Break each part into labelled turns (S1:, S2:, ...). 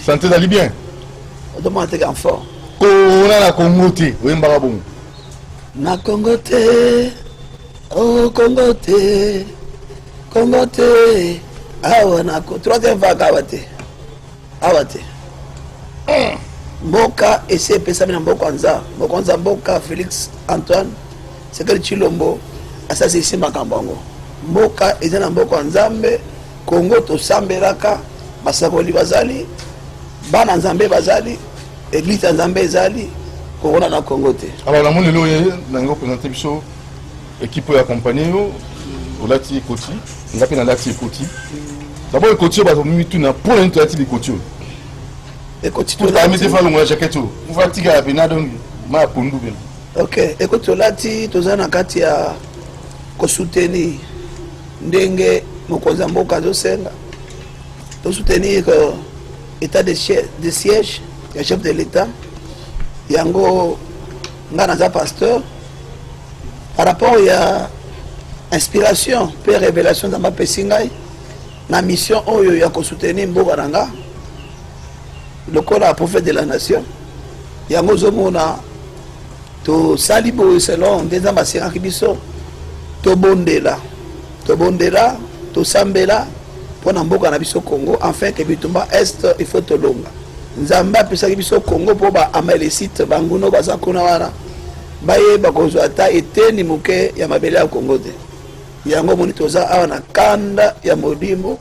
S1: Santé d'aller bien.
S2: On demande un fort.
S1: On a la Congoté, oui, Mbarabon.
S2: Na Congoté, oh Congoté, Congoté. Ah, on a troisième vague, Awate. Awate. Mboka, et c'est Pessamina Mbokanza. Mbokanza Mboka, Félix Antoine, c'est que le Chilombo, ça c'est ici Makambongo. Mboka, et c'est Mbokanza, Congo, to Sambelaka, Basakoli Bazali, Bana Nzambe Bazali, Église Nzambe Bazali, Corona na Congo.
S1: Alors, la monde est là, on a présenté l'équipe qui accompagne au Lati Koti. On a fait dans Lati Koti. D'abord, le Koti, on a mis tout pour l'intérêt de Koti.
S2: Écoute,
S1: tu as mis des fois la jaquette. Vous fatiguez à peine, donc, ma pondu.
S2: Ok, écoute, Lati, tu as un katia ko soutenir ndenge mokonza mboka zo senga. Tu soutenir état de siège, le chef de l'État. Yango ngana za pasteur par rapport à inspiration et révélation dans ma pesingai na mission oyo ya ko soutenir mboka nanga le corps à prophète de la nation yango zomona to salibo selon des ambassadeurs qui biso to bondela to sambela pona mboka na biso Congo afin que bitumba est il faut to longa nzambe apesaki biso Congo po ba amele site banguno baza kuna wana baye bakozwa ata eteni moke ya mabele ya Congo te yango moni toza awa na kanda ya modimbo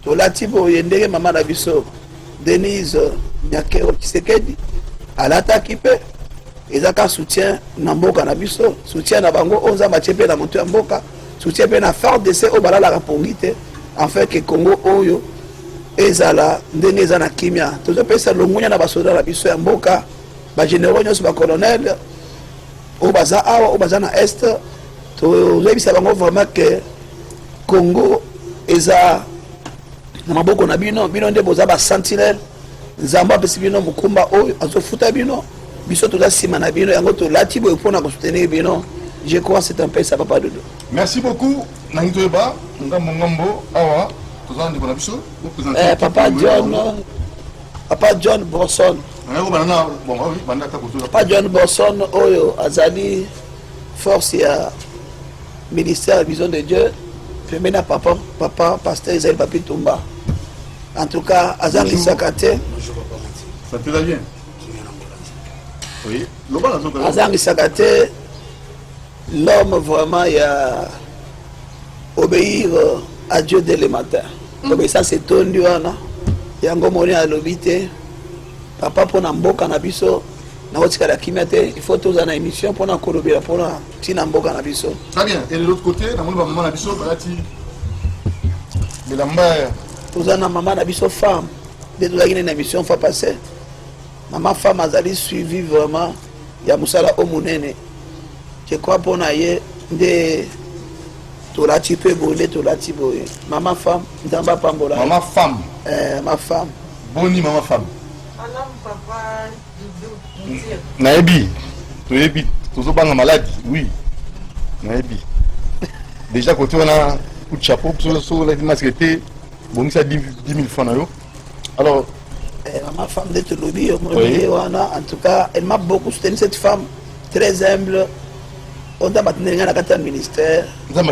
S2: tolati boye ndenge mama na biso Denise Nyakero Kisekedi alataki mpe ezaka soutien na mboka na biso soutien na bango onza machepe na moto ya mboka soutien mpe na FARDC oyo balalaka pongi te afin que Congo oyo ezala ndenge eza na kimia tozopesa longonya na basoda na biso ya mboka bagénéraux nyonso bacolonel oyo baza awa oyo baza na est tozoyebisa bango vraiment que Congo eza na maboko na bino nde boza basentinelle nzambe apesi bino mokumba oyo azofuta bino biso toza nsima na bino yango tolati boye mpona kosoutenir bino. Je crois que c'est un peu ça, Papa Dodo.
S1: Merci beaucoup. Nangitoeba, Ngambo, Awa,
S2: Papa John Bosson. Papa John Bosson, Oyo, Azali, force ya ministère Vision de Dieu. Femena Papa, Pasteur Isaïe Papi Tumba. En tout cas, Azali Sakate.
S1: Ça te va bien? Oui.
S2: Azali Sakate. L'homme vraiment il a obéir à Dieu dès le matin. Ça c'est ton Dieu. Il y a un moment à l'obité. Papa pour n'amboka na biso. Il faut tous en émission pour n'accorober pour n'amboka na biso.
S1: Très bien. Et de l'autre côté, dans mon maman na biso, de la mère.
S2: Tous en maman na biso femme. Dès que une émission fois passer. Maman femme a suivi vraiment. Il y a Moussala Omunene. Je crois pour naïe de tolati peu bolé tolati boye. Maman femme, ndamba pambola.
S1: Maman femme.
S2: Ma femme.
S1: Boni maman femme.
S3: Maman papa Doudou.
S1: Naebi. Toyebi. Tozo banga maladie. Oui. Naebi. Déjà côté on a coup de chapeau sur la masquette. Bon ça 10 000 francs na yo. Alors
S2: ma femme de Tolobi, en tout cas, elle m'a beaucoup soutenu cette femme très humble. On a maintenu le ministère. Le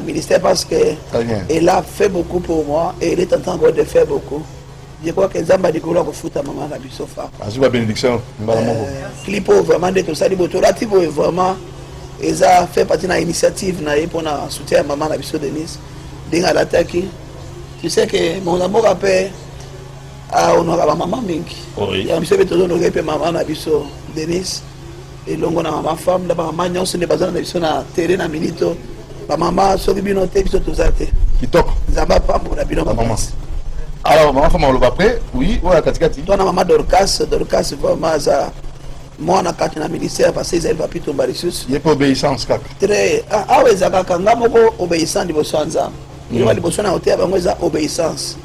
S2: ministère parce qu'elle a fait beaucoup pour moi et elle est en train de faire beaucoup. Je crois que Zamba de Goula fout à maman la bisofa.
S1: Azuba bénédiction.
S2: Clipo vraiment de tout ça, vraiment, ils ont fait partie de l'initiative pour soutenir maman la biso Denise. Dinga l'attaque. Tu sais que mon amour appelle à honorer maman Minki. Il y a un monsieur qui honorer maman la biso Denise. Et longo na ma femme la maman nyonso ne bazana na biso na terrain na milito ba maman soki bino te biso tozate
S1: kitoko
S2: nzamba pambo na bino maman.
S1: Alors maman femme on après oui ou la katikati
S2: toi na maman Dorcas vraiment za moi na kati na ministère parce que elle va plutôt barisus
S1: il y a pas obéissance kaka
S2: très awe za kaka ngamoko obéissance liboso nzamba il va liboso na hôtel bango za obéissance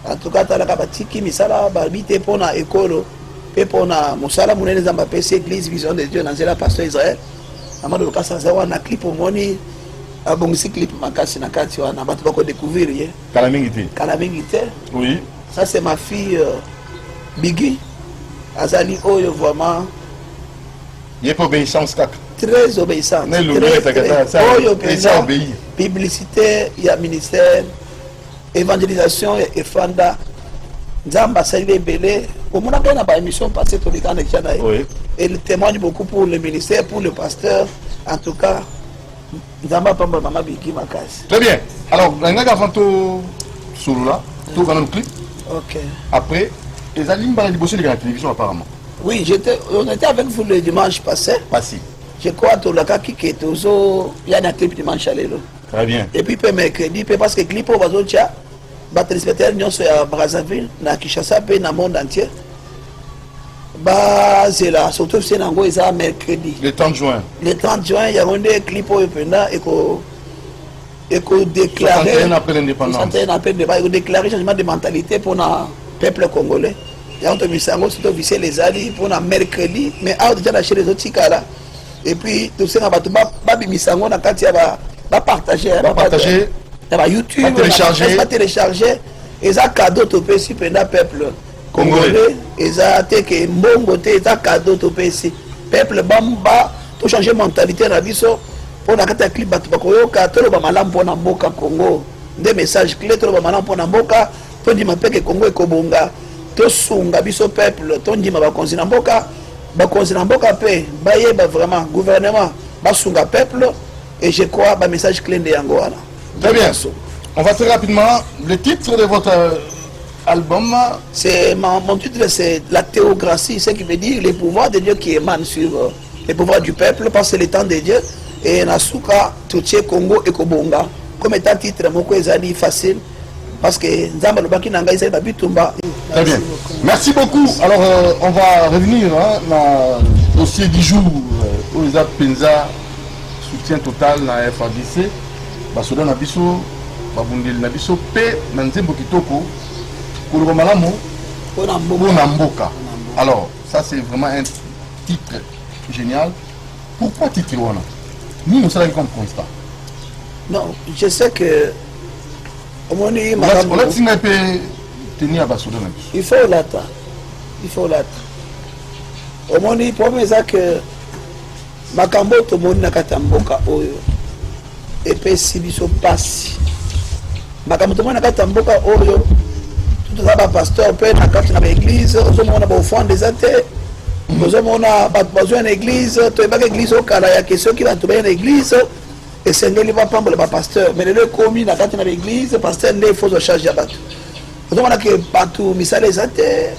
S2: en tout cas tala ka batiki misala ba bité pona ekolo et pour na musala munene zamba pesi église Vision de Dieu dans la pasteur Israël amado lokasa za wana clip moni abongisi clip makasi na kati wana bato bako découvrir ye
S1: kala mingi te
S2: kala mingi te.
S1: oui
S2: Ça c'est ma fille Biggie azali oyo vraiment
S1: il est obéissance kaka
S2: très obéissante
S1: Mais le
S2: très,
S1: mieux,
S2: très,
S1: ça
S2: oyo
S1: penza obéir
S2: publicité il y a ministère évangélisation et fanda nzamba salé belé au monde a pas émission passée tout le temps avec Chanaï.
S1: oui
S2: Et il témoigne beaucoup pour le ministère, pour le pasteur. En tout cas, Nzamba Pamba Mama Biki Makasi.
S1: très bien alors on a avant tout sur là tout dans le clip
S2: Ok.
S1: après les alignes par les bosser de la télévision apparemment
S2: Oui, on était avec vous le dimanche passé.
S1: passé
S2: Je crois que le cas qui est toujours, il y a un clip dimanche à l'élo.
S1: très bien
S2: Et puis mercredi, parce que le clip au Bazotia, téléspectateurs à Brazzaville, à Kinshasa, et dans le monde entier. C'est là, surtout c'est dans le mercredi.
S1: le 30 juin
S2: Le 30 juin, il y a un clip au Ependa et qu'on déclarait.
S1: 61 après l'indépendance
S2: 61 après le déclarer changement de mentalité pour le peuple congolais. Il y a un misango, surtout officiel les alliés pour le mercredi, mais à déjà lâcher les autres là. Et puis tout ça, babi misango na kati va partager.
S1: partager
S2: YouTube,
S1: va
S2: télécharger. Et ça cadeau au PC pendant peuple congolais. Et ça que mbongo te ça cadeau au PC peuple bamba tout changer mentalité na biso pour na kata clip batu bakoyoka to ba malamu pona mboka Congo. Des messages clés to ba malamu pona mboka to di mapeke Congo ekobonga to sunga biso peuple to ndima ba konzina mboka pe bayeba vraiment gouvernement ba sunga peuple et je crois ba message clé de yango wana.
S1: très bien on va très rapidement le titre de votre album
S2: c'est mon titre c'est la théocratie, ce qui veut dire les pouvoirs de Dieu qui émanent sur les pouvoirs du peuple parce que c'est le temps de Dieu et Nasuka Tutie Congo et Kobonga comme étant titre moko ezali facile parce que Nzamba Lobaki Nanga ezali babitumba.
S1: Très bien. Merci beaucoup. Alors, on va revenir dans le dossier du jour. Oza Penza, soutien total dans la FADC. Basoda Nabiso, Babundel Nabiso, P, Nanzembo Kitoko, Kourouba Malamo, Mboka. Alors, ça c'est vraiment un titre génial. Pourquoi titre Wana? Nous sommes comme constat.
S2: Non, je sais que.
S1: On a tenir à Basoda Nabiso.
S2: Il faut l'attendre. Il faut l'attendre. Au moins, il faut que makambo to moni na katamboka oyo epesi biso pasi makambo to moni na katamboka oyo tout ça ba pasteur pe na kati na église ozomona ba offrande des athées ozomona ba besoin na église to ba église au kala ya question qui va to ba na église et sengeli ba pambola ba pasteur mais le komi na kati na église pasteur ne faut se charger bato ozomona ke bato misala les athées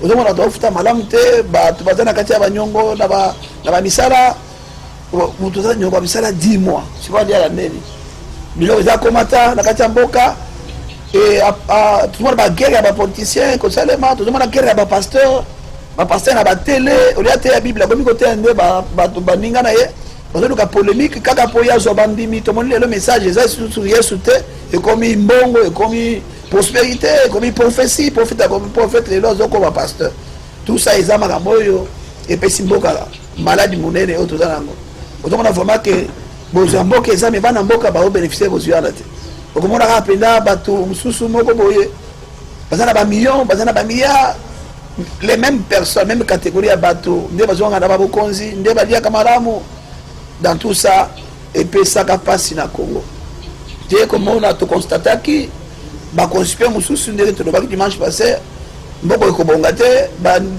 S2: ozomona to futa malamu te bato bazana kati ya banyongo na ba misala mutu za nyongo misala 10 mois je vois dire la neni bilo za komata na kati ya mboka et tout le monde ba guerre ya ba politiciens ko salema tout le monde guerre ya ba pasteur na ba télé au lieu de la bible comme côté ande ba baninga na ye ozoduka polémique kaka po ya zo bandimi to moni le message za sur Yesu te et comme mbongo et comme prospérité comme prophétie prophète comme prophète les lois comme pasteur tout ça ils amaka boyo et puis simboka maladie monene auto za nango otomona vraiment que bozamboka ezame bana mboka ba bénéficier bozuala te okomona ka penda bato mususu moko boye bazana ba millions bazana ba milliards les mêmes personnes même catégorie ya bato nde bazonga na babokonzi nde balia kamaramu dans tout ça et puis ça capacité na Congo dès comme on a tout constaté qui ba conspire mususu nde to ba dimanche passé mboko ekobonga te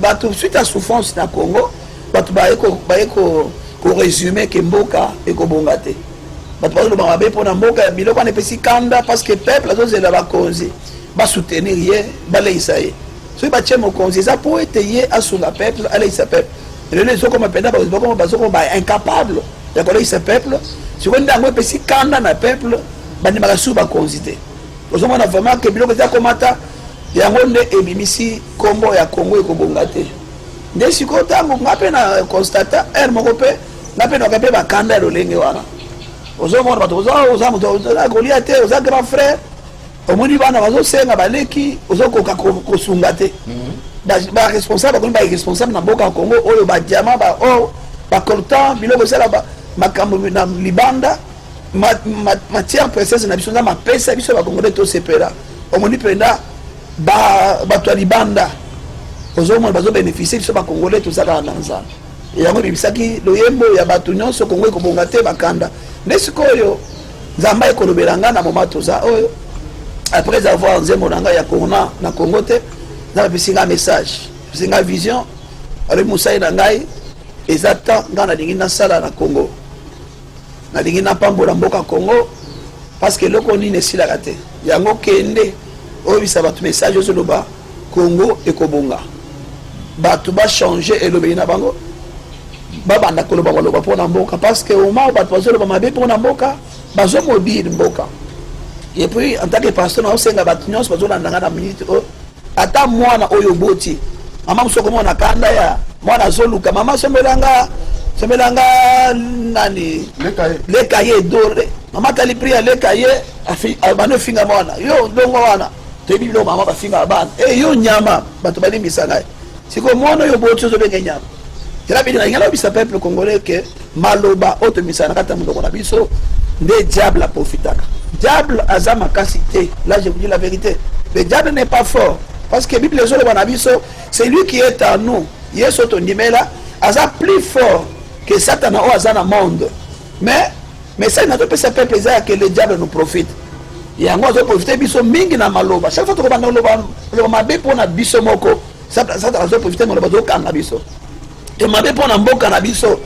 S2: bato suite à souffrance na Congo bato ba eko pour résumer que mboka ekobonga te bato bazoloba mabe mpona mboka biloko wana epesi kanda parce que peuple azozela bakonzi basoutenir ye baleisa ye soki batie mokonzi eza po ete ye asunga peuple aleisa peuple lelo ezokoma mpenza bazokoma baincapable ya koleisa peuple sikoyo nde yango epesi kanda na peuple bandimaka su bakonzi te ozomona vraiment ke biloko eza komata yango nde ebimisi kombo ya Congo ekobonga te nde sikoyo ntango nga mpe na constata ere moko mpe nga mpe naka mpe bakanda ya lolenge wana ozomona bato oza moto oza kolia te oza grand frère omoni bana bazosenga baleki ozokoka kosunga te baresponsable bakomi baresponsable na mboka ya Congo oyo badiama bacoltan biloko esala makambo na libanda matière précieuse na biso na mapesa biso bakongole tosepela omoni mpenza bato ya libanda ozomona bazobénéficie biso bakongole tozalaka na nzambe yango ebibisaki loyembo ya bato nyonso kongo ekobonga te bakanda nde sikoyo nzambe ekolobela nga na moma toza oyo après avoir nzembo na ngai ya corona na congo te nzambe apesi nga message apesi nga vision alobi mosali na ngai eza temps ngai nalingi nasala na congo nalingi napambola mboka congo parce que eloko nini esilaka te yango kende oyebisa bato message ozoloba congo ekobonga bato bachange elobeli na bango babanda koloba baloba mpona mboka parce que oma bato bazoloba mabe mpona mboka bazomobile mboka et puis en tant que pasteur naosenga bato nyonso bazolandanga na minute oyo ata mwana oyo oboti mama mosoko mwana kanda ya mwana azoluka mama sombelanga nani leka ye dore mama tali pri ya leka ye bano finga mwana yo ndongo wana toyebi bilo mama bafinga bana yo nyama bato balimbisa ngai siko mwana oyo oboti ozobenge nyama telabi na ngala bisa peuple congolais que maloba otomisa na kata mondoko na biso nde diable a profitaka diable aza makasi te là je vous dis la vérité le diable n'est pas fort parce que bible ezoloba na biso c'est lui qui est en nous yesu tondimela aza plus fort que Satan o aza na monde mais ça n'a pas peuple eza que le diable nous profite yango azo profiter biso mingi na maloba chaque fois tokobanda loba mabe mpona biso moko Satan azo profiter maloba tokanga biso te mabe mpona mboka na biso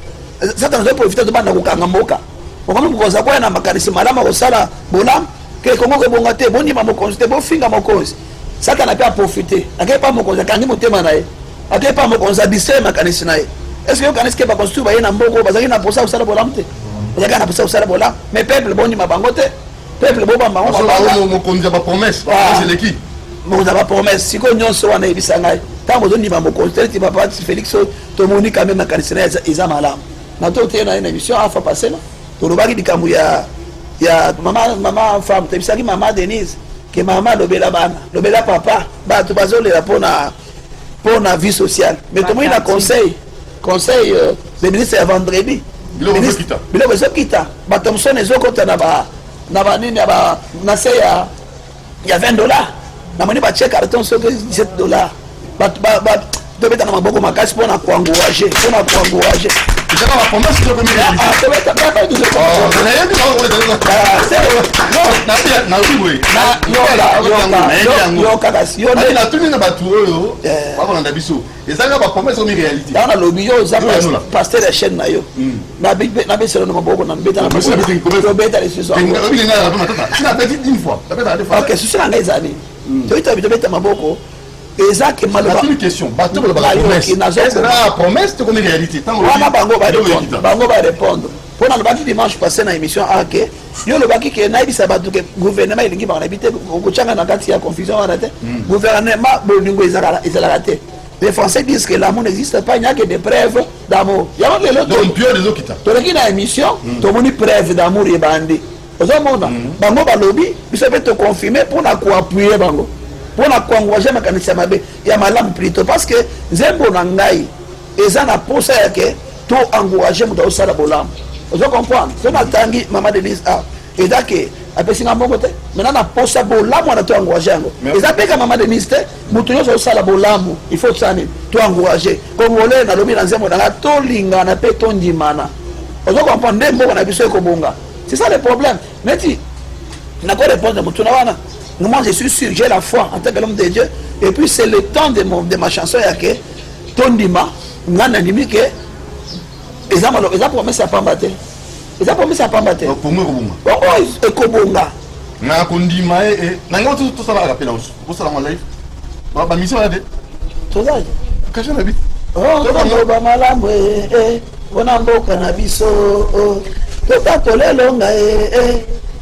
S2: Satan azo profiter tobanda kokanga mboka okomi kokoza koya na makanisi malamu akosala bolamu ke kongo kebonga te bondima mokonzi te bofinga mokonzi Satan ape aprofite akei pa mokonzi akangi motema na ye akei pa mokonzi adistre makanisi na ye est-ce que yokanisi ke bakonstitue baye na mboko bazalaki na posa kosala bolamu te bazalaki na posa kosala bolamu mais peuple bondima bango te peuple bobamba bango
S1: mokonzi ya bapromese eleki
S2: mokonzi ya bapromese sikoyo nyonso wana eyebisa ngai ntango ozondima mokonzi te ti papa félix tomoni quand même makanisi na ye eza malamu na to te na ye na émission afa passé na tolobaki likambo ya mama femme tebisaki mama Denise ke mama lobela bana lobela papa bato bazolela mpona vie sociale mais tomoni na conseil le ministre ya vendredi biloko ezokita bato mosone ezokota na banini na se ya $20 namoni batie carton soki $17 tobeta na maboko makasi mpona koencourage
S1: ezaka bapromese natuni na bato oyo bakolanda biso ezaka bapromese omi réalité
S2: aa nalobi yo oza paster ya chaîne na yo nabeselo na maboko nabeta lisusu susi na ngai ezali tobeta maboko eza ke maloba
S1: une question bato ba promesse te comme réalité
S2: wana bango ba répondre pona lobaki dimanche passé na émission ake yo lobaki ke naibisa bato ke gouvernement elingi bana bite kochanga na kati ya confusion wana te gouvernement bolingo ezalaka te les Français disent que l'amour n'existe pas, il n'y a que des preuves d'amour.
S1: Donc, Dieu les okita.
S2: Tu as une émission, tu as une preuve d'amour et bandé. Vous avez bango balobi, vous savez te confirmer pour appuyer bango. Pour encourager ma canisse mabe, il y a malam plutôt parce que zembo nangai eza na posa yake to encourager muta osala bolam. Vous comprenez? C'est ma tangi maman Denise a et dake apesinga mbongo te maintenant na posa bolamu na to encourager ngo. Eza peka maman Denise te mutu yo osala bolamu il faut tsane to encourager. Congolais na lobi na zembo na to linga na pe to ndimana. Vous comprenez mbongo na biso ko bonga. C'est ça le problème. Neti na ko répondre mutu na wana. Moi je suis sûr, j'ai la foi en tant que l'homme de Dieu. Et puis c'est le temps de ma chanson yake Tondima, ngana ndimi ke eza promesse à pas battre. Eza promesse à pas battre.
S1: Pour moi kobonga.
S2: Oh ekobonga.
S1: Na kondima na ngoto to sala rappel on sala mon live. Ba mission là de.
S2: To ça.
S1: Kaje na bit.
S2: Oh to ba malamu bona mboka na biso. To ta tolelonga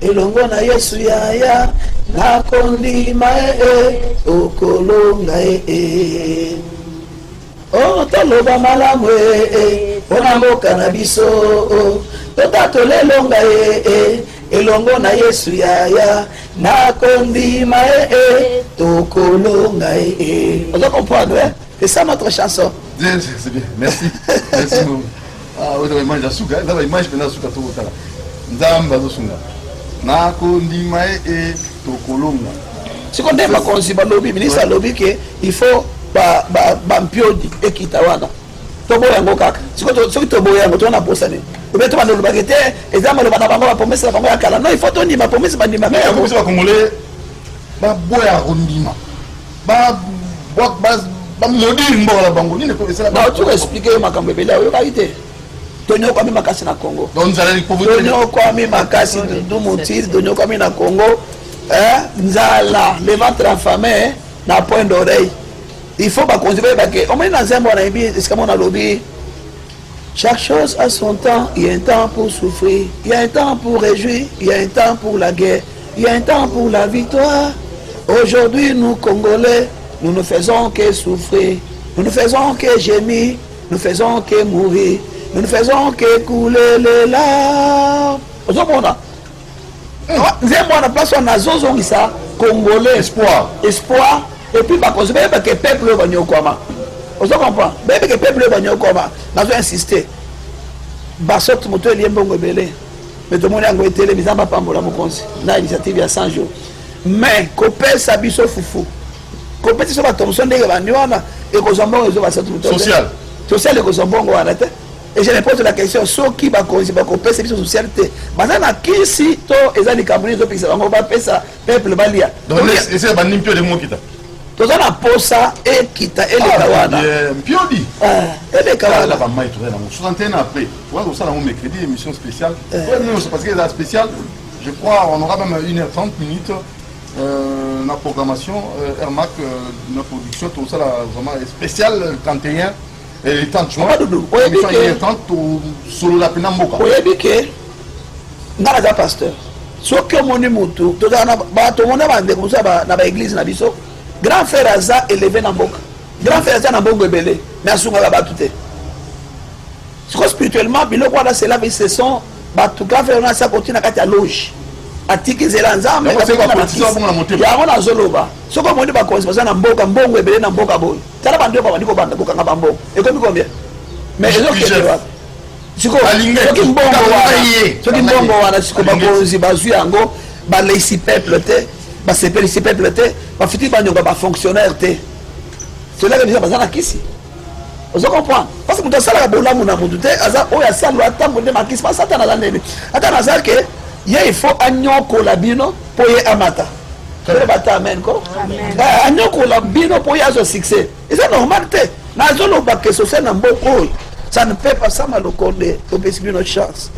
S2: elongo na Yesu yaya na kondima okolonga oh toloba malamu ona mboka na biso totatolelonga elongo na Yesu yaya na kondima tokolonga on comprendre c'est ça notre chanson.
S1: C'est bien, merci. Merci. Ah, vous avez mangé la souka, là, il mange maintenant la souka tout le temps. nzambe azosunga nakondima e tokolonga
S2: siko nde bakonzi balobi ministre alobi ke il faut bampiodi ekita wana toboya yango kaka soki toboya yango tona posa nini obe to balobaki te eza maloba na bango bapomese na bango ya kala non il faut tondima pomese bandima
S1: bakomisi bakongole baboya kondima bamodiri mboka na bango nini
S2: naotuka explike yo makambo ebele oyokaki te tonyokwami makasi na congo tonyokwami makasi dumutiri tonyokwami na congo nzala le ventre affamé na point d'oreille il faut bakonzi bayebake omoni na nzembo wana yebi esika mona alobi chaque chose a son temps, il y a un temps pour souffrir, il y a un temps pour réjouir, il y a un temps pour la guerre, il y a un temps pour la victoire. Aujourd'hui, nous Congolais, nous ne faisons que souffrir, nous ne faisons que gémir, nous ne faisons que mourir, nous ne faisons que couler les larmes. Nous avons la place où on a zozongisa, Congolais, espoir, et puis parce que le peuple va nous comment. Vous comprenez? Même que le peuple va nous comment. Nous avons insisté. Basot moto eli mbongo belé. Mais tout le monde a été les mises en pambola mokonzi. Na initiative il y a 100 jours. Mais copé sabiso fufu. Copé so ba Thomson ndenge ba niwana et ko zambongo zo ba satu moto. Social et ko zambongo wana te. Et je me pose la question so qui ba konzi ba copé sabiso socialité. Bazana kisi to ezali kamuni zo pisa bango ba pesa peuple balia.
S1: Donc essayer ba nimpio de mo kita.
S2: Toza na posa ekita eleka wana
S1: mpiodi
S2: eleka wana
S1: ba mai toza na 61 après on va ça dans mercredi émission spéciale parce que la spéciale je crois on aura même 1h30 minutes na programmation Ermac na production tout ça vraiment spécial 31 et le 30 juin émission 1h30 solo la pena mboka
S2: oyebi ke ngala za pasteur soki omoni mutu toza na bato mona bande kusa na ba église na biso grand frère Aza élevé dans Mboka. Grand frère Aza dans Mboka Ebele. Mais à Sunga là-bas tout est. Spirituellement, bilo quoi là c'est là, ce sont bato grand frère on a ça continue à loge. Atiki zelanza mais
S1: c'est quoi politicien pour la montée.
S2: Ya on a zoloba. Ce qu'on dit ba cause parce na Mboka Mbongo Ebele na Mboka boy. Tala bande ba ndiko bande ko kanga bambo. Et comme combien? Mais ils ont que siko soki mbongo wana siko bakonzi bazui yango ba laisser peuple te. C'est pas ici peuple te ba fiti ba nyonga ba fonctionnaire te cela que nous avons na kisi vous comprenez parce que muta sala bola muna mutu te aza oya sala atambo de makisi pas sata na landeni ata na zake ye il faut anyoko la bino po ye amata que bata amen ko anyoko la bino po ye azo succès et c'est normal te na zolo ba que social na mboko ça ne peut pas ça malokonde to peut une chance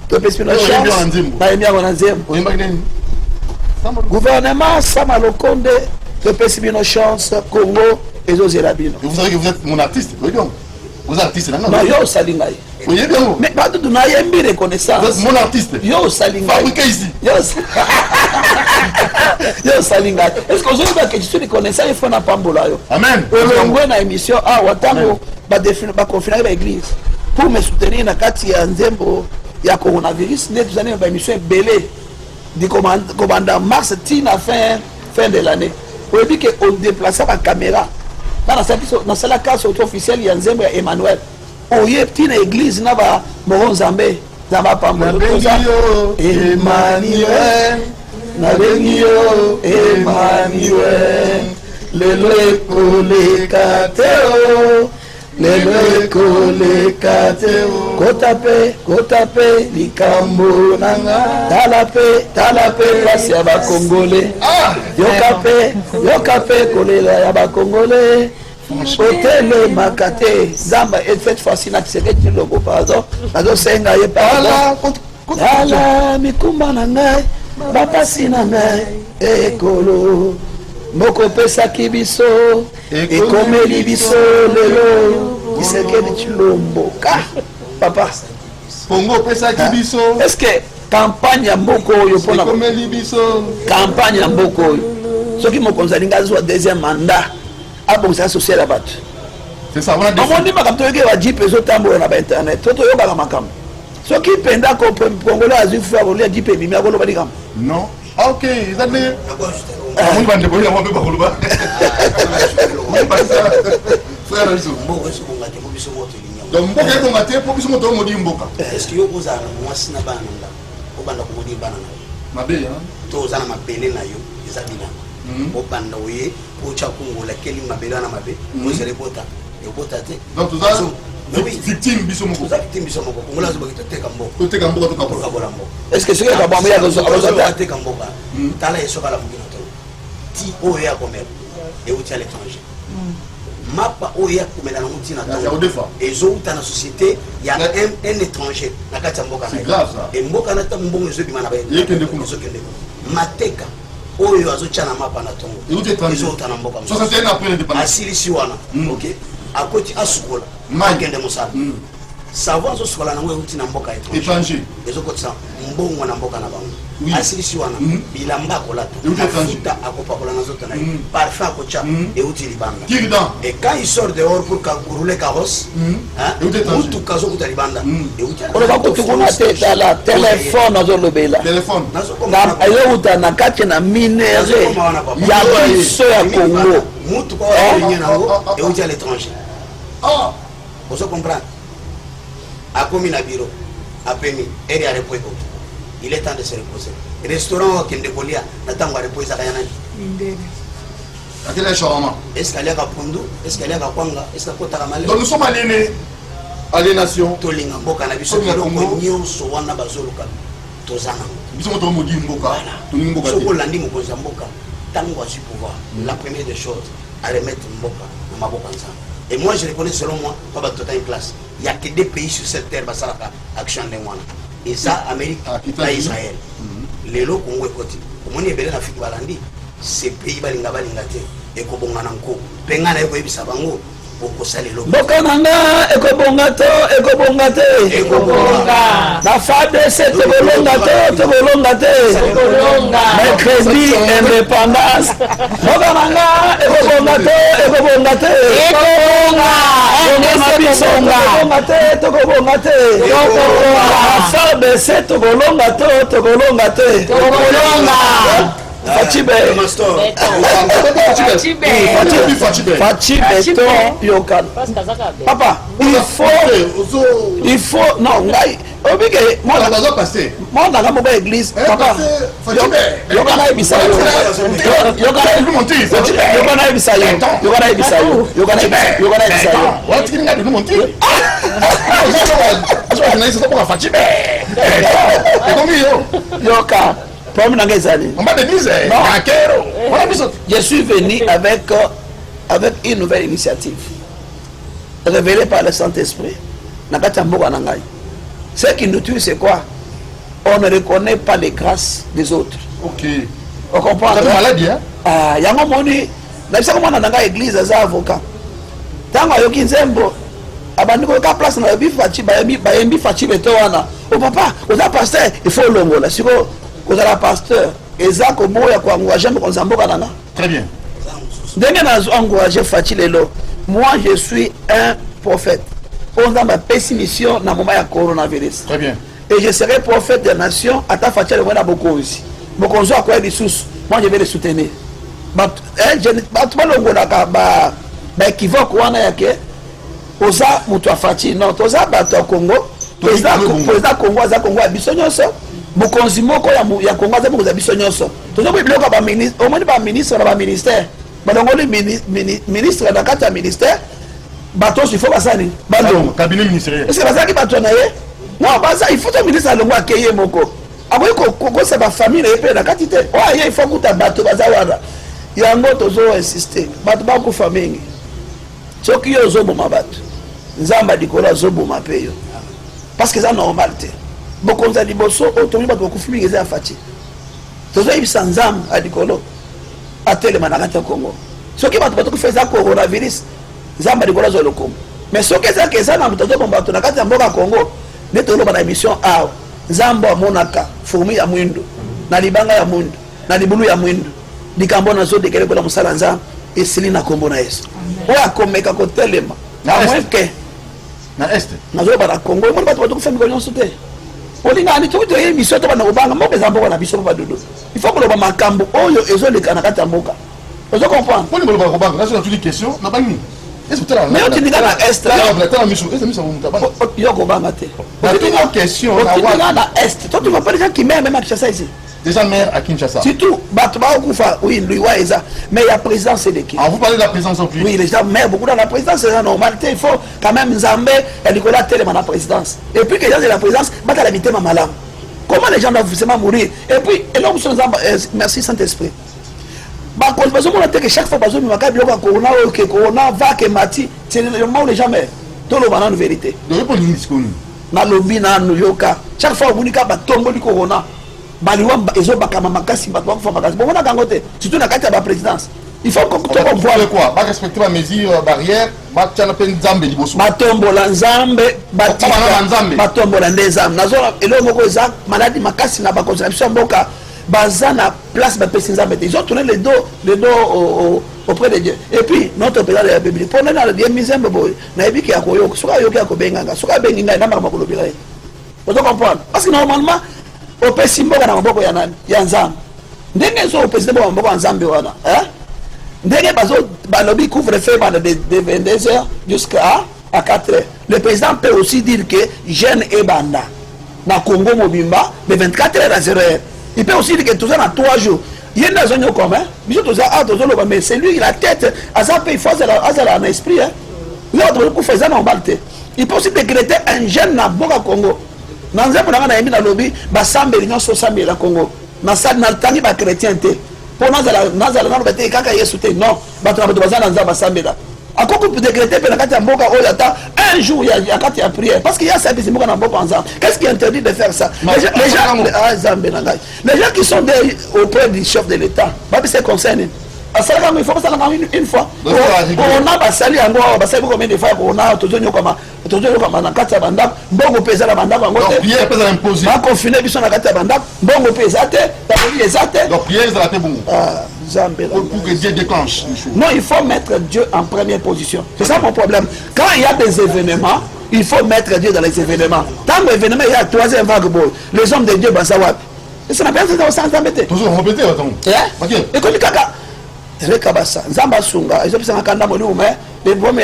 S2: to peut une chance ba emia na nzembo
S1: oyimba nini
S2: gouvernement Sama Lokonde te pèse bien nos chances Congo et Zozerabino.
S1: Vous savez que vous êtes mon artiste, oui donc. Vous êtes artiste là non?
S2: Yo Salingai.
S1: Oui bien.
S2: Mais pas de na yembi reconnaissance.
S1: Vous êtes mon artiste.
S2: Yo Salingai.
S1: Fabriqué ici.
S2: Yo Salingai. Est-ce que vous avez que je suis reconnaissant il faut na pambola yo.
S1: Amen.
S2: On a émission watango ba définir ba confiner ba église pour me soutenir na kati ya nzembo ya coronavirus ne tous années ba émission belé. Du commandant Mars Tina fin de l'année. On dit qu'on déplaçait la caméra. Dans la case officielle, il y a un Nzembo Emmanuel. On y a une église, il y a Moron Zambé.
S1: Emmanuel.
S2: Kotape likambo nanga talape place ya ba congolais yokape kolela ya ba congolais hôtel makate zamba et cette fois-ci na tseke logo pardon azo senga ye pardon ala mikumba nanga bapasi nanga ekolo moko pesa kibiso ekomeli biso lelo Kisekedi Chilomboka papa
S1: Congo pesa kibiso
S2: est-ce que campagne ya mboko yo pona
S1: komeli biso
S2: campagne ya mboko yo soki mokonzi alinga zwa deuxième mandat abongisa social ya bato
S1: c'est ça on a
S2: décidé on dit makamto yeke wa jipe zo tambola na ba internet toto yoka na makambo soki penda ko congolais azui fa rolia jipe bimi akolo ba dikam
S1: non OK ça ne on va ndeboya mo be ba kolo ba frère Aliso
S4: mboka eso bongate ko biso moto linya
S1: donc mboka eko ngate po biso moto modi mboka
S4: est-ce que yo bozala mwasi na bana nga obanda komodi bana na
S1: mabe
S4: to ozana mabele na yo eza bilanga obanda oye ocha kongola keli mabele na mabe ozele bota ebota te
S1: donc tout ça victime biso moko
S4: za victime biso moko kongola zo bakita teka mbo
S1: to teka mbo to kapola
S4: mbo
S2: est-ce que ce que kabambo ya zo
S4: teka mbo ba tala yeso kala mukino to ti oyo ya komela et au à l'étranger mapa oya komela na mutina to ezouta na société il y a un étranger na kati ya mboka na ye et mboka na ta mbongo ezo bima na ba
S1: yekende kuno
S4: mateka oyo azotia na mapa na tongo ezouta na mboka
S1: 61 après l'indépendance
S4: asilisi wana ok akoti asukola makende mosala savoir azosukola nango euti na mboka étranger ezokotisa mbongo na mboka na bango asilisi wana bilamba akolata afuta akopakola na nzoto na ye parfum akotia euti libanda et quand il sort dehors pour rouler carrosse mutuka azokuta libanda
S2: oloba kutukuna te tala telefone azolobela ezouta na kati na minere ya biso ya Congo
S4: mutuka oalinye nango euti à l'étranger ozo comprendre akomi na bureau apemi eri arepo eko il est temps de se reposer restaurant wakende kolia na tango arepo ezaka yana
S3: Mindele.
S1: akela shawarma
S4: est-ce qu'il y a pundu est-ce qu'il y a kwanga est-ce que kotaka male
S1: donc nous sommes aliénation
S4: tolinga mboka na biso biloko nyonso wana bazoluka tozana
S1: biso moto modi mboka tolinga mboka
S4: soko landi mokonzi ya mboka tango azwi pouvoir la première des choses à remettre mboka na maboko nzambe. Et moi je reconnais selon moi pas bato ta une classe il y a que deux pays sur cette terre basalaka action de mwana et ça Amérique na Israël lelo Congo ekoti omoni ebele na Afrique balandi ces pays balinga te ekobongana nko penga na ekoyebisa bango okosalelo
S2: mboka nanga ekobonga te
S3: Ekobonga.
S2: na FARDC tokolonga te mercredi indépendance mboka nanga ekobonga te tokobonga te na FARDC tokolonga te Fachibe to yokan papa il faut non ngai obike moi na kamo ba église papa yokana ibisa yoka je suis venu avec une nouvelle initiative révélée par le Saint-Esprit. Ce qui nous tue, c'est quoi? On ne reconnaît pas les grâces des autres.
S1: Ok.
S2: On comprend?
S1: C'est maladie, hein?
S2: Ah, il y a un moment donné, dans l'église, il y a un avocat. Tant qu'il y a un zembo, abandi ko ka place na bifachi bayembi fachi betowana o papa o da pasteur il faut longola siko ko da pasteur ezako boya ko encourager mo konzamboka nana
S1: Très bien.
S2: ndenge na encourager fachi lelo moi je suis un prophète on a ma mission na moment ya coronavirus.
S1: Très bien.
S2: Et je serai prophète des nations à ta fachi le wana bokonzi bokonzi akwa lisusu moi je vais le soutenir je balongola ka ba équivoque wana yake oza mutu afati non toza bato ya Congo président Congo aza Congo ya biso nyonso mokonzi moko ya Congo aza mokonzi ya biso nyonso toza biloko ba ministre omoni ba ministre na ba ministère balongoli ministre na kati ya ministère bato il faut basani bandongo
S1: cabinet ministériel
S2: est-ce que bazaki bato na ye non baza il faut to ministre alongo akeye moko akoyi kokosa ba famille na ye pe na kati te oyo ye il faut kuta bato baza wana yango tozo insister bato bakufa mingi soki yo ozoboma bato nzambe adikolo azoboma mpe yo parce que eza normal te bokonzi ya liboso oyo tomi bato bakufi mingi eza ya faci tozoyebisa nzambe adikolo atelema na kati ya Congo soki bato batokufa eza coronavirus nzambe adikolo azwa lokomo mais soki ezaka eza na moto azoboma bato na kati ya mboka Congo nde toloba na émission awa nzambe amonaka fourmi ya mwindu na libanga ya mwindu na libulu ya mwindu likambo nazodekele mpona mosala nzambe esili na kombo na Yesu oyo akomeka kotelema amweke
S1: na este
S2: nazoyoba na Congo omoni bato batokufa mikolo nyonso te olingani toki toye émission to bana kobanga mboka eza mboka na biso mpo badudu il faut koloba makambo oyo ezoleka na kati ya mboka ozo comprendre
S1: poni boloba kobanga nazo na toute question na bangi
S2: Mais tu dis dans l'Est. C'est
S1: une question.
S2: Tu dis dans l'Est. Toi, tu vois pas les gens qui meurent même à Kinshasa ici.
S1: Déjà maire à Kinshasa.
S2: Surtout, oui, lui, mais il y a présidence de qui?
S1: Vous parlez de la présidence en plus.
S2: Oui, les gens meurent beaucoup dans la présidence, c'est la normalité. Il faut quand même Nzambé et Nicolas Télé dans la présidence. Et puis que les gens de la présidence battent à l'habiter Mamalam. Comment les gens doivent forcément mourir? Et puis, et là, merci Saint-Esprit. Parce que chaque fois, que Corona va, que Mati, c'est le moment où les gens meurent. Tout le monde en vérité. Dans le lobby, dans le yoka. Chaque fois, on tombe du Corona. Surtout dans la présidence. Il faut qu'on voit
S1: le quoi. Respecter la mesure barrière.
S2: Batombola Nzambe, batombola Nzambe. Et là, maladie makasi na baconception boka. Bazana place bapesi Nzambe. Ils ont tourné les dos auprès de Dieu. Et puis notre président de la Bible. Pour nous dans le Dieu Nzambe boy. Na ebi ki akoyo, soka yoki akobenganga, soka benginga na makama kolobira. Vous comprenez? Parce que normalement au pesi mboka na maboko ya nani? Ya Nzambe. Ndenge zo au pesi mboka maboko ya Nzambe wana, hein? Ndenge bazo balobi couvre-feu de 22h jusqu'à 4h. Le président peut aussi dire que jeune et banda na Congo mobimba de 24h à 0h. Il peut aussi dire que tout ça dans 3 jours. Il y a une zone commun, mais c'est lui la tête, il faut un esprit. L'autre coup faisait normalement. Il peut aussi décréter un jeune na Boka Congo. Dans un lobby, Bassambe l'Union Sosambe la Congo. Dans ça, dans le temps, il va chrétienté. Pour nous, non, à quoi peut décréter un jour il y a prière parce qu'il y a ça qu'est-ce qui interdit de faire ça? Les gens qui sont auprès du chef de l'État, c'est concerné. Il faut que ça une fois. On a basali encore, basali combien de fois on a toujours comme na kati ya banda, bongo pesa la banda bango te.
S1: Prière pesa imposer.
S2: Ba confiner biso na kati ya banda, bongo pesa te, ta ezate.
S1: Donc prière ça te bon.
S2: Zambé.
S1: Pour que Dieu déclenche.
S2: Non, il faut mettre Dieu en première position. C'est ça mon problème. Quand il y a des événements, il faut mettre Dieu dans les événements. Tant l'événement il y a 3e vague, les hommes de Dieu ben ça va. Et ça n'a pas été ça embêté.
S1: Toujours répéter attends.
S2: OK. Et comme kaka Rekabasa, Nzamba Sunga, ils ont besoin de les bons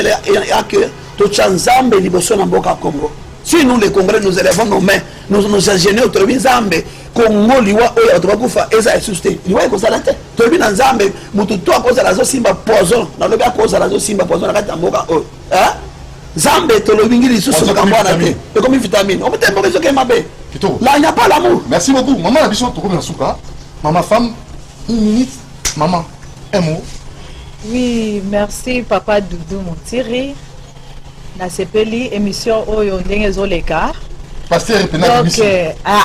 S2: que tout Nzambe liboso na mboka Congo. Si nous les Congolais nous élevons nos mains, nous ingénieurs autour Nzambe, Congo liwa oya otobakufa eza esuste. Liwa ko sala te. Tobi na Nzambe mutu to akoza la zo simba poison, na lobi akoza la zo simba poison na kati mboka o. Hein? Nzambe to lobi ngili susu kambwana te. Et comme vitamine. On peut te que mabe. Là il n'y a pas l'amour.
S1: Merci beaucoup. Maman Biso to comme souka. Maman femme, une minute, maman. Un mot.
S3: Oui, merci papa Doudou Montiri. Na sepeli émission oyo ndenge zoleka.
S1: Pasteur Pena
S3: donc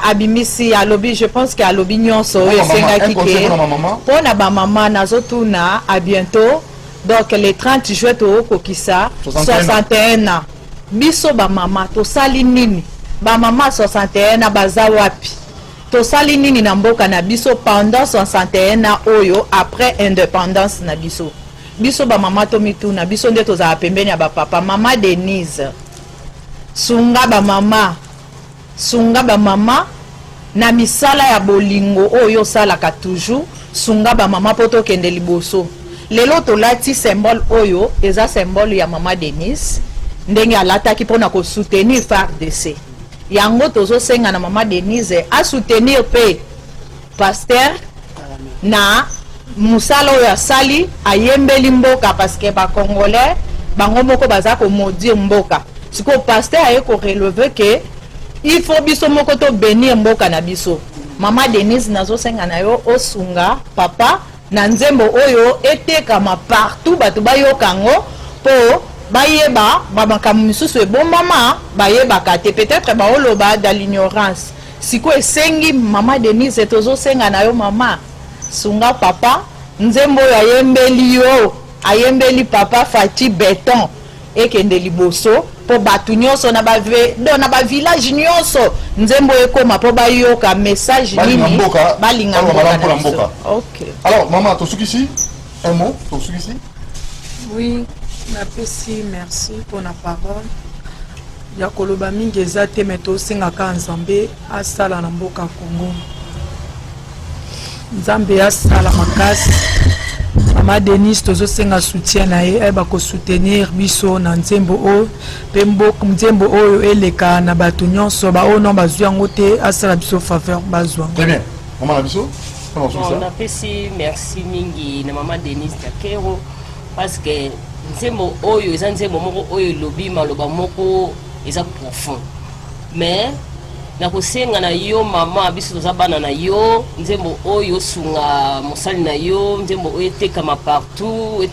S3: abimisi à lobby, je pense qu'à lobby nyonso oyo senga kike. Pona ba maman nazotuna à bientôt. Donc le 30 juillet to kokisa 61 ans. Biso ba maman to sali nini? Ba maman 61 ans baza wapi? Tosali nini na mboka na biso pendant 61 ans oyo après indépendance na biso. Biso ba mama to mitu na biso nde tozala pembeni ya ba papa. Mama Denise sunga ba mama na misala ya bolingo oyo salaka toujours sunga ba mama poto kende liboso. Lelo tolati symbole oyo eza symbole ya mama Denise ndenge alataki pona ko soutenir FARDC. Yango tozo senga na mama Denise a soutenir pe pasteur na musala oyo sali ayembeli mboka parce que ba congolais bango moko baza ko maudire mboka. Siko pasteur aye ko relever que il faut biso moko to bénir mboka na biso. Mama Denise nazo senga na yo osunga papa na nzembo oyo etekama partout batu bayokango po bayeba babakamu misusu e bon mama bayeba kate peut-être baoloba dans l'ignorance. Siko esengi mama Denise tozo senga na yo mama sunga papa nzembo ya ayembeli papa Fati Béton ekende liboso po batu nyonso na ba village nyonso nzembo ekoma po bayoka message nini balinga mboka. OK.
S1: Alors maman to ici un mot to ici.
S5: Oui, merci pour la parole. Ya koloba mingi ezate meto singaka Nzambe asala na mboka Congo. Nzambe asala makasi Maman Denise tozosenga soutien na ye eba ko soutenir biso na nzembo o pembo nzembo oyo eleka na bato nyonso ba o non bazwi yango te asala biso faveur bazwa.
S1: Très bien. Maman Nabiso, comment ça?
S6: On apprécie merci mingi na Maman Denise Takero parce que nzembo oyo eza nzembo moko oyo lobi maloba moko eza profond. Mais na kosenga na yo mama biso toza bana na yo nzembo oyo sunga mosali na yo nzembo oyo etekama partout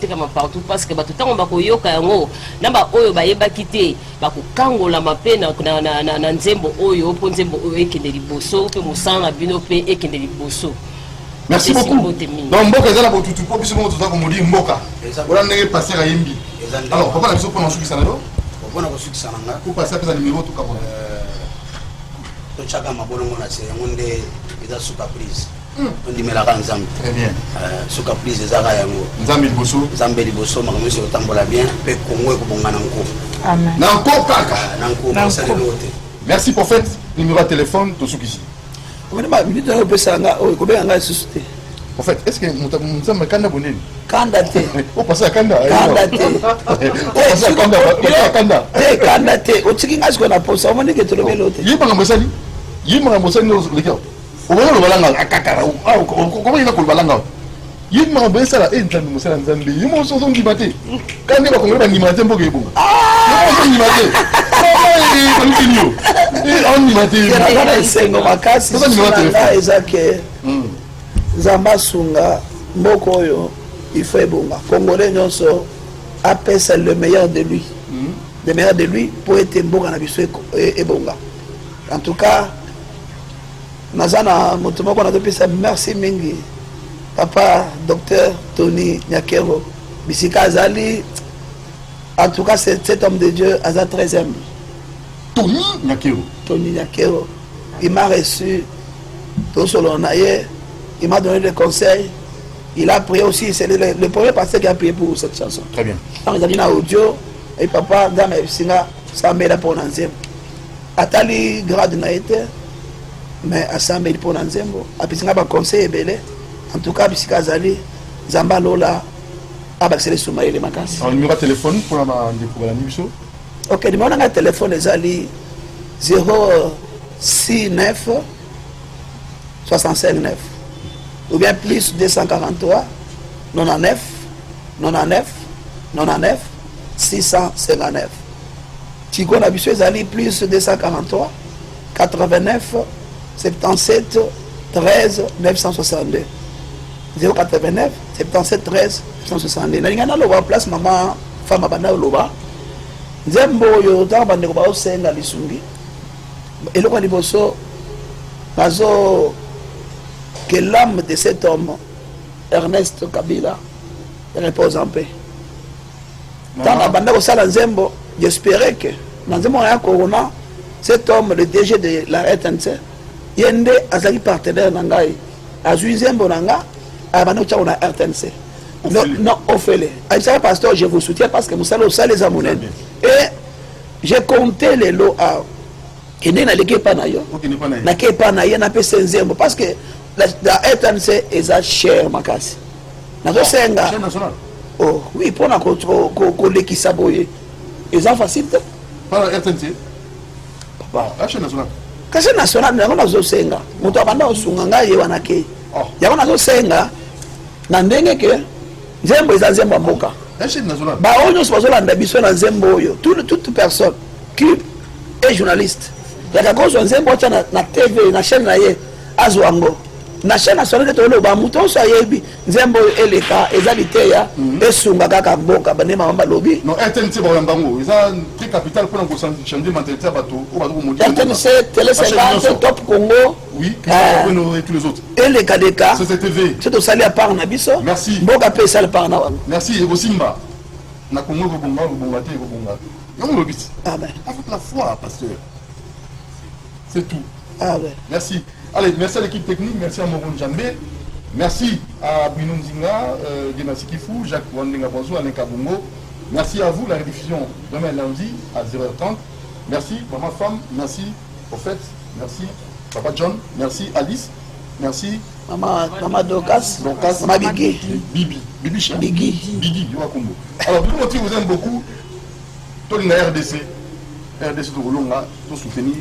S6: parce que bato ntango bakoyoka yango na ba oyo bayebaki te bakokangola mape na nzembo oyo mpo nzembo oyo ekende liboso mpe mosala na bino mpe ekende liboso.
S1: Merci beaucoup. Donc mboka ezala botutu po biso moto tozako modi mboka ola ndenge passer à yembi. Alors papa na biso pona sukisa na yo
S4: pona sukisa na nga
S1: ko passer pesa numéro to kabona
S4: to chaka mabolongo na se yango nde eza suka prise ondimelaka nzambe.
S1: Très bien.
S4: Suka prise ezaka yango
S1: nzambe liboso
S4: nzambe liboso makambo nyonso otambola bien mpe kongo ekobonga na nko
S5: Amen.
S1: na nko kaka
S4: na nko basalelo te.
S1: Merci prophète. Numéro de téléphone to sukisi.
S2: Comment minute na opesa nga o ko benga susu te.
S1: Prophète, est-ce que nzambe kanda bonene?
S2: Kanda te.
S1: O passer kanda.
S2: Kanda te.
S1: Passer kanda. Kanda.
S2: Te kanda te. O tiki ngazi ko na posa o moni ke to lobelo te.
S1: Yimba ngambosani. Yimba ngambosani no lekao. O bana lobalanga akakara. Comment il a ko balanga? Yimba ngambosala entando mosala nzambe. Yimba so ngibate. Kande ba kongela ngimate mboke ebonga. Yimba ngimate. On ngimate.
S2: Kana sengo makasi. Eza ke Zamba sunga mboko oyo il faut ebonga. Congolais nyonso apesa le meilleur de lui. Le meilleur de lui pour être mbonga na biso ebonga. En tout cas, nazana moto moko na topesa merci mingi. Papa docteur Tony Nyakero bisika azali. En tout cas, cet homme de Dieu aza très humble.
S1: Tony Nyakero.
S2: Tony Nyakero. Il m'a reçu tout selon naye. Il m'a donné des conseils. Il a prié aussi. C'est le premier pasteur qui a prié pour cette chanson.
S1: Très bien.
S2: Donc, il a dit dans audio. Et papa, dans mes singa, ça m'a aidé pour l'anzem. Atali grade n'a été. Mais à ça m'a aidé pour l'anzem. Et puis, singa, conseil est belé. En tout cas, bisika zali. Zamba Lola. Abaxele Soumaï les Makas.
S1: Alors, numéro de téléphone pour la numéro.
S2: Ok, numéro de téléphone zali 069 65 9. Ou bien plus 243 99 99 99 659. Tigo Nabissu Zali plus 243 89 77 13 962. 089 77 13 962. Nalingana loba place maman femme bana loba. Nzembo yo ta bande ko ba osenga lisungi. Eloko liboso bazo que l'âme de cet homme, Ernest Kabila, repose en paix. Dans la bande de Nzembo, j'espérais que dans un corona, cet homme, le DG de la RTNC, Yende Azali partenaire Nangai, Azui Nzembo Nanga, Abano Tchao na RTNC. Non, on fait les. Aïssa pasteur, je vous soutiens parce que vous savez les amounènes. Et j'ai compté les lots à. Et n'est pas na yo. Na ke pas na yo na pe Nzembo parce que la RTNC est à cher makasi. Na zo senga. Oh oui, pour na ko leki saboye. Eza facile.
S1: Pas la RTNC.
S2: Papa,
S1: la chaîne nationale.
S2: Kasi nationale na zo senga. Muto abanda osunga ngai wana ke. Ya na zo senga na ndenge ke Nzembo eza Nzembo mboka.
S1: La chaîne nationale.
S2: Ba onyo so zolanda biso na Nzembo oyo. Toute personne qui est journaliste. La cause Nzembo tia na TV na chaîne na ye azwango. Na chaîne nationale to loba muto so ayebi Nzembo eleka ezalité ya esunga kaka mboka bane mama lobi.
S1: Non RTNC ba yambango, eza très capital pour ko changer mentalité bato o ba ko modi.
S2: RTNC Télé 50 Top Congo.
S1: Oui, et tous les autres.
S2: Eleka deka.
S1: CCTV.
S2: C'est au sali à part na biso.
S1: Merci.
S2: Mboka pe sali par na wango.
S1: Merci Ego Simba. Na Congo ko bonga te ko bonga. Yongo lobiti.
S2: Amen.
S1: Avec la foi pasteur. C'est tout.
S2: Amen.
S1: Merci. Allez, merci à l'équipe technique, merci à Moron Djambé, merci à Bruno Nzinga, Genasi Kifou, Jacques Wandenga Bonzo, Alain Kabongo. Merci à vous, la rediffusion demain lundi à 0h30. Merci, maman femme, merci, prophète, merci, papa John, merci Alice. Merci.
S2: Maman Docas,
S1: Docas.
S2: Maman Bigui.
S1: Bibi Cha.
S2: Bigui.
S1: Yoakombo. Alors, nous, vous aime beaucoup. Toi, RDC. RDC, tout soutenir